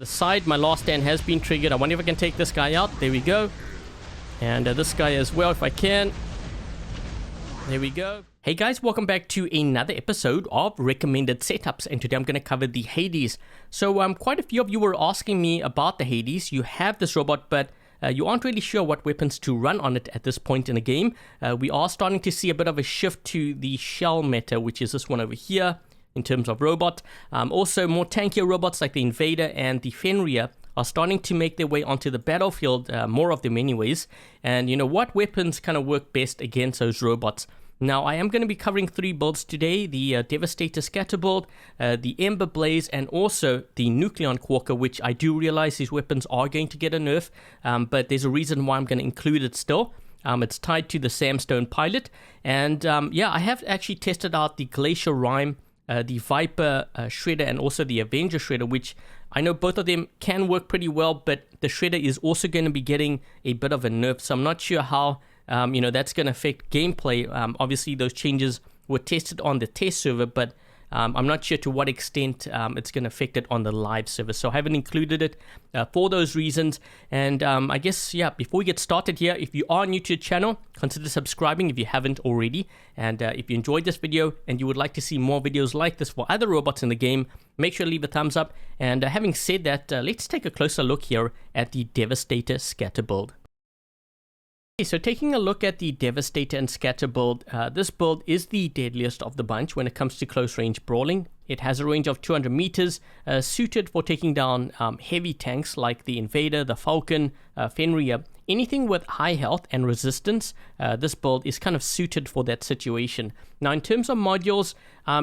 The side, my last stand has been triggered. I wonder if I can take this guy out. There we go. And this guy as well, if I can. There we go. Hey guys, welcome back to another episode of Recommended Setups, and today I'm going to cover the Hades. So quite a few of you were asking me about the Hades. You have this robot, but you aren't really sure what weapons to run on it at this point in the game. We are starting to see a bit of a shift to the shell meta, which is this one over here in terms of robot. Also, more tankier robots like the Invader and the Fenrir are starting to make their way onto the battlefield, more of them anyways. And you know, what weapons kind of work best against those robots? Now, I am going to be covering 3 builds today, the Devastator-Scatter build, the Ember-Blaze, and also the Nucleon-Quarker, which I do realize these weapons are going to get a nerf, but there's a reason why I'm going to include it still. It's tied to the Sandstone Pilot, and yeah, I have actually tested out the Glacier Rime, the Viper Shredder, and also the Avenger Shredder, which I know both of them can work pretty well, but the Shredder is also going to be getting a bit of a nerf, so I'm not sure how you know, that's going to affect gameplay. Obviously, those changes were tested on the test server, but I'm not sure to what extent it's going to affect it on the live server. So I haven't included it for those reasons. And I guess, yeah, before we get started here, if you are new to the channel, consider subscribing if you haven't already. And if you enjoyed this video and you would like to see more videos like this for other robots in the game, make sure to leave a thumbs up. And having said that, let's take a closer look here at the Devastator-Scatter build. So taking a look at the Devastator and Scatter build, this build is the deadliest of the bunch when it comes to close range brawling. It has a range of 200 meters, suited for taking down heavy tanks like the Invader, the Falcon, Fenrir. Anything with high health and resistance, this build is kind of suited for that situation. Now, in terms of modules,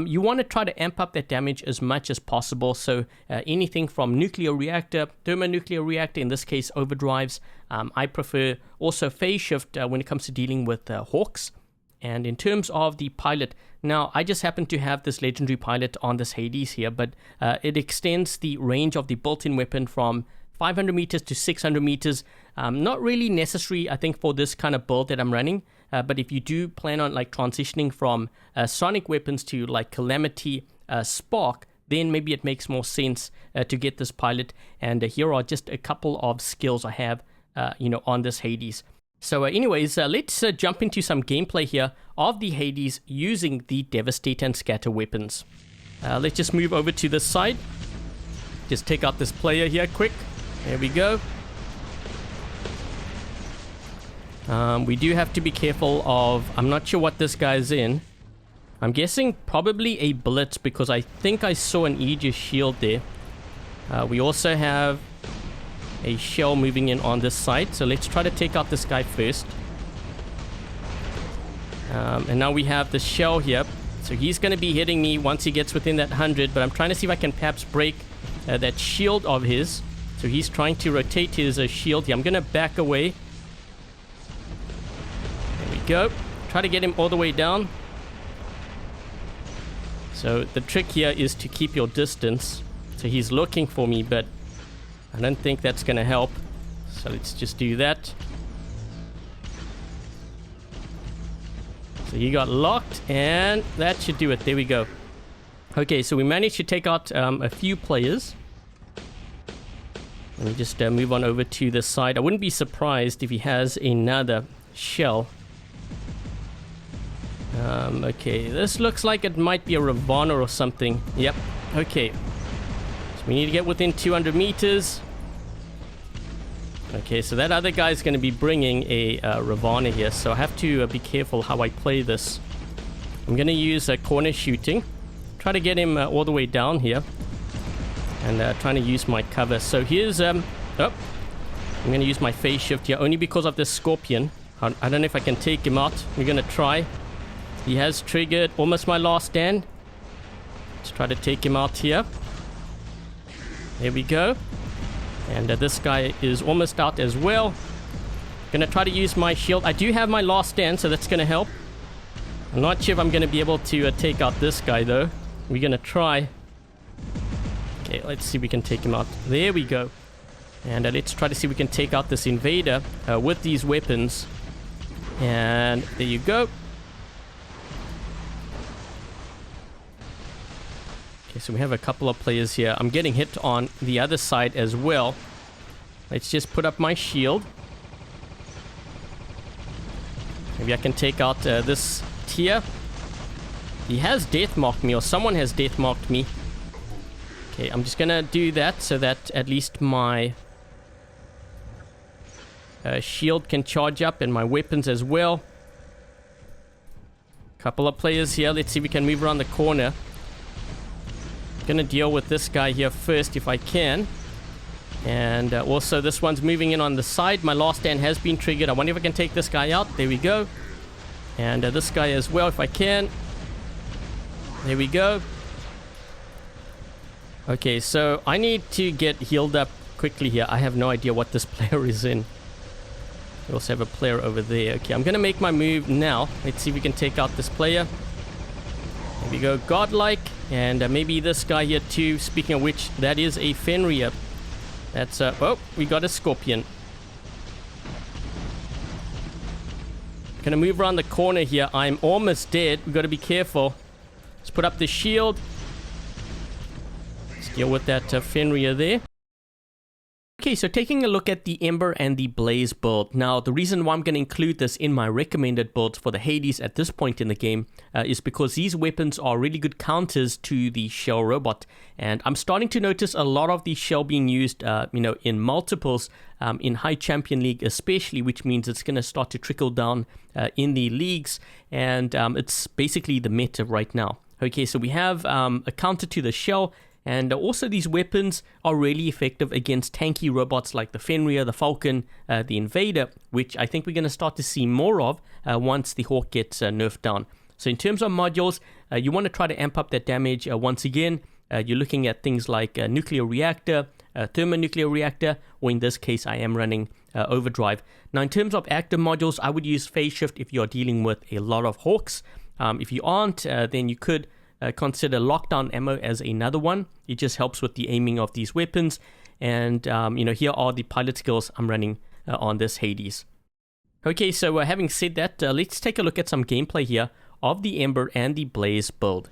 you want to try to amp up that damage as much as possible. So anything from nuclear reactor, thermonuclear reactor, in this case overdrives. I prefer also phase shift when it comes to dealing with hawks. And in terms of the pilot, now I just happen to have this legendary pilot on this Hades here, but it extends the range of the built-in weapon from 500 meters to 600 meters. Not really necessary, I think, for this kind of build that I'm running. But if you do plan on like transitioning from sonic weapons to like Calamity, Spark, then maybe it makes more sense to get this pilot. And here are just a couple of skills I have, you know, on this Hades. So anyways, let's jump into some gameplay here of the Hades using the Devastator and Scatter weapons. Let's just move over to this side. Just take out this player here quick. There we go. We do have to be careful of... I'm not sure what this guy's in. I'm guessing probably a Blitz because I think I saw an Aegis shield there. We also have a shell moving in on this side. So let's try to take out this guy first. And now we have the shell here. So he's going to be hitting me once he gets within that 100. But I'm trying to see if I can perhaps break that shield of his. So he's trying to rotate his shield here. I'm going to back away. There we go. Try to get him all the way down. So the trick here is to keep your distance. So he's looking for me, but I don't think that's going to help. So let's just do that. So he got locked, and that should do it. There we go. Okay, so we managed to take out a few players. Let me just move on over to this side. I wouldn't be surprised if he has another shell. Okay, this looks like it might be a Ravana or something. Yep, okay. So we need to get within 200 meters. Okay, so that other guy is going to be bringing a Ravana here, so I have to be careful how I play this. I'm going to use corner shooting. Try to get him all the way down here. And trying to use my cover. So here's... I'm going to use my phase shift here, only because of this Scorpion. I don't know if I can take him out. We're going to try. He has triggered almost my last stand. Let's try to take him out here. There we go. And this guy is almost out as well. Going to try to use my shield. I do have my last stand, so that's going to help. I'm not sure if I'm going to be able to take out this guy, though. We're going to try. Okay, let's see if we can take him out. There we go. And let's try to see if we can take out this Invader with these weapons. And there you go. Okay, So we have a couple of players here. I'm getting hit on the other side as well. Let's just put up my shield. Maybe I can take out this tier. He has death marked me, or someone has death marked me. Okay, I'm just gonna do that so that at least my shield can charge up and my weapons as well. Couple of players here. Let's see if we can move around the corner. Gonna deal with this guy here first if I can. And also this one's moving in on the side. My last stand has been triggered. I wonder if I can take this guy out. There we go. And this guy as well if I can. There we go. Okay, so I need to get healed up quickly here. I have no idea what this player is in. We also have a player over there. Okay, I'm gonna make my move now. Let's see if we can take out this player. There we go, godlike. And maybe this guy here too. Speaking of which, that is a Fenrir. That's oh, we got a scorpion. Gonna move around the corner here. I'm almost dead. We gotta be careful. Let's put up the shield. Let's deal with that Fenrir there. Okay, so taking a look at the Ember and the Blaze build. Now, the reason why I'm going to include this in my recommended builds for the Hades at this point in the game is because these weapons are really good counters to the Shell robot. And I'm starting to notice a lot of the Shell being used, in multiples, in High Champion League especially, which means it's going to start to trickle down in the leagues. And it's basically the meta right now. Okay, so we have a counter to the Shell. And also these weapons are really effective against tanky robots like the Fenrir, the Falcon, the Invader, which I think we're going to start to see more of once the Hawk gets nerfed down. So in terms of modules, you want to try to amp up that damage once again. You're looking at things like nuclear reactor, thermonuclear reactor, or in this case I am running overdrive. Now in terms of active modules, I would use phase shift if you're dealing with a lot of Hawks. If you aren't, then you could consider lockdown ammo as another one. It just helps with the aiming of these weapons. And, here are the pilot skills I'm running on this Hades. Okay, so having said that, let's take a look at some gameplay here of the Ember and the Blaze build.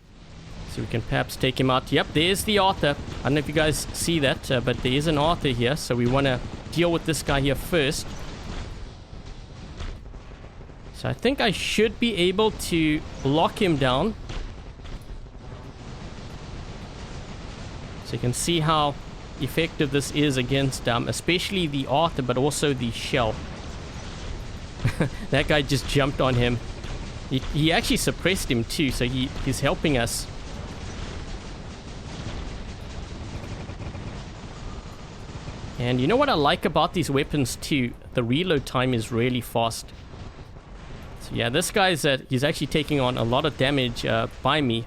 So we can perhaps take him out. Yep, there's the Arthur. I don't know if you guys see that, but there is an Arthur here. So we want to deal with this guy here first. So I think I should be able to lock him down. So you can see how effective this is against especially the Arthur, but also the Shell. That guy just jumped on him. He actually suppressed him too, so he's helping us. And you know what I like about these weapons too? The reload time is really fast. So yeah, this guy's he's actually taking on a lot of damage by me.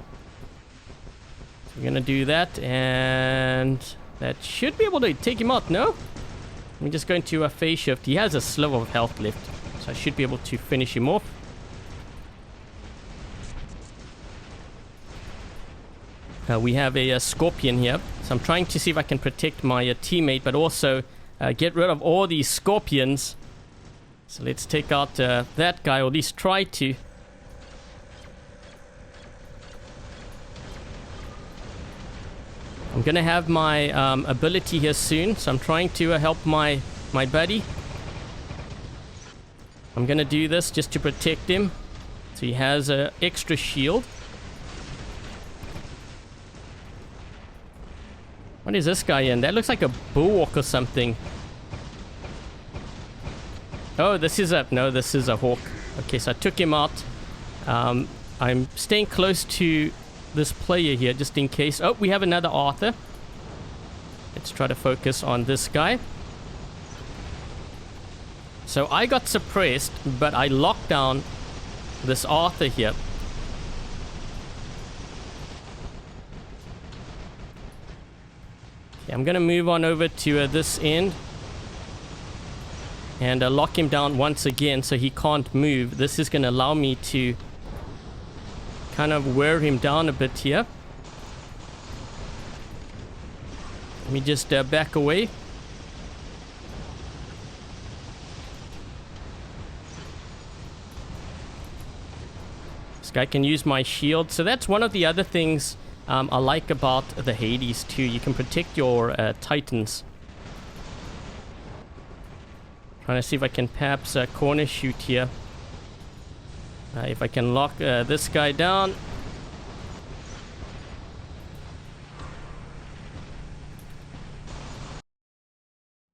We're gonna do that, and that should be able to take him out, no? I'm just going to phase shift. He has a sliver of health left, so I should be able to finish him off. We have a scorpion here, so I'm trying to see if I can protect my teammate, but also get rid of all these scorpions. So let's take out that guy, or at least try to. I'm gonna have my ability here soon, so I'm trying to help my buddy. I'm gonna do this just to protect him, so he has an extra shield. What is this guy in? That looks like a bulwark or something. Oh, this is a hawk. Okay, so I took him out. I'm staying close to this player here just in case. Oh, we have another Arthur. Let's try to focus on this guy. So I got suppressed, but I locked down this Arthur here. Okay, I'm gonna move on over to this end and lock him down once again so he can't move. This is gonna allow me to kind of wear him down a bit here. Let me just back away. This guy can use my shield. So that's one of the other things I like about the Hades too. You can protect your Titans. Trying to see if I can perhaps corner shoot here. If I can lock this guy down.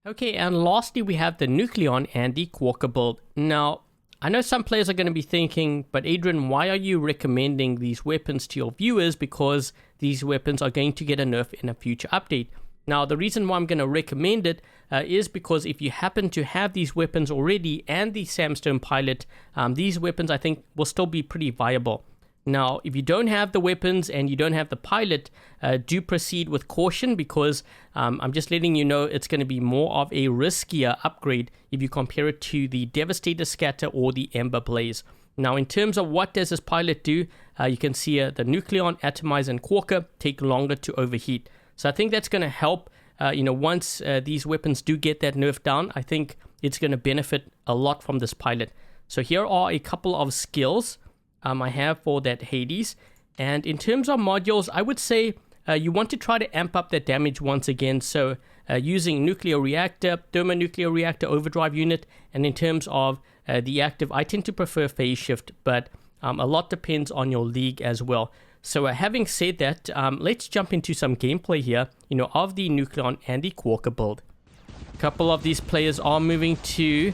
Okay, and lastly we have the Nucleon and the Quarker build. Now, I know some players are going to be thinking, but Adrian, why are you recommending these weapons to your viewers? Because these weapons are going to get a nerf in a future update. Now, the reason why I'm going to recommend it is because if you happen to have these weapons already and the Sandstone Pilot, these weapons I think will still be pretty viable. Now, if you don't have the weapons and you don't have the pilot, do proceed with caution, because I'm just letting you know it's going to be more of a riskier upgrade if you compare it to the Devastator-Scatter or the Ember-Blaze. Now, in terms of what does this pilot do, you can see the Nucleon, Atomize, and Quarker take longer to overheat. So I think that's going to help, once these weapons do get that nerf down, I think it's going to benefit a lot from this pilot. So here are a couple of skills I have for that Hades. And in terms of modules, I would say you want to try to amp up that damage once again. So using nuclear reactor, thermonuclear reactor, overdrive unit. And in terms of the active, I tend to prefer phase shift, but a lot depends on your league as well. So having said that, let's jump into some gameplay here, of the Nucleon and the Quarker build. A couple of these players are moving to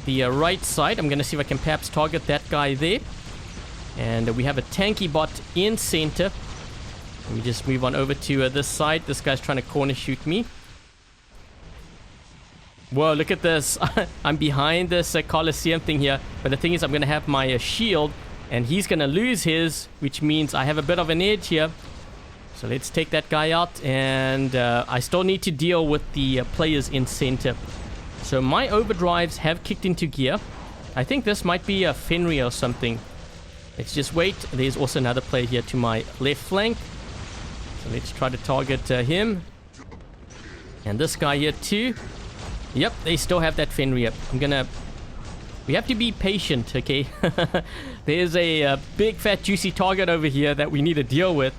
the right side. I'm going to see if I can perhaps target that guy there. And we have a tanky bot in center. Let me just move on over to this side. This guy's trying to corner shoot me. Whoa, look at this. I'm behind this Coliseum thing here. But the thing is, I'm going to have my shield. And he's going to lose his, which means I have a bit of an edge here. So let's take that guy out. And I still need to deal with the players in center. So my overdrives have kicked into gear. I think this might be a Fenrir or something. Let's just wait. There's also another player here to my left flank. So let's try to target him. And this guy here too. Yep, they still have that Fenrir. We have to be patient, okay? There's a big fat juicy target over here that we need to deal with.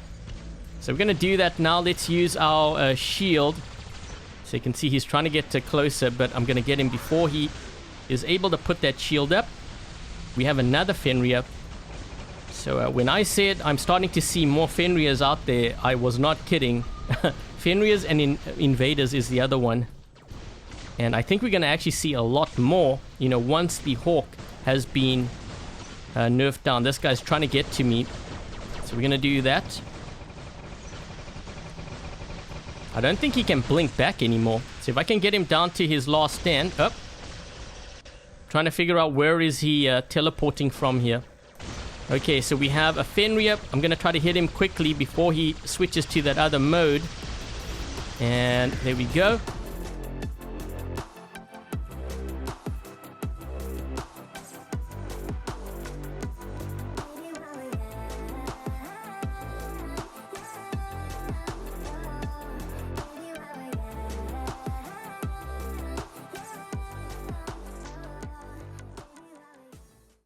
So we're going to do that now. Let's use our shield. So you can see he's trying to get closer, but I'm going to get him before he is able to put that shield up. We have another Fenrir. So when I said I'm starting to see more Fenrirs out there, I was not kidding. Fenrirs and Invaders is the other one. And I think we're going to actually see a lot more, once the Hawk has been nerfed down. This guy's trying to get to me. So we're going to do that. I don't think he can blink back anymore. So if I can get him down to his last stand. Oh. Trying to figure out where is he teleporting from here. Okay, so we have a Fenrir. I'm going to try to hit him quickly before he switches to that other mode. And there we go.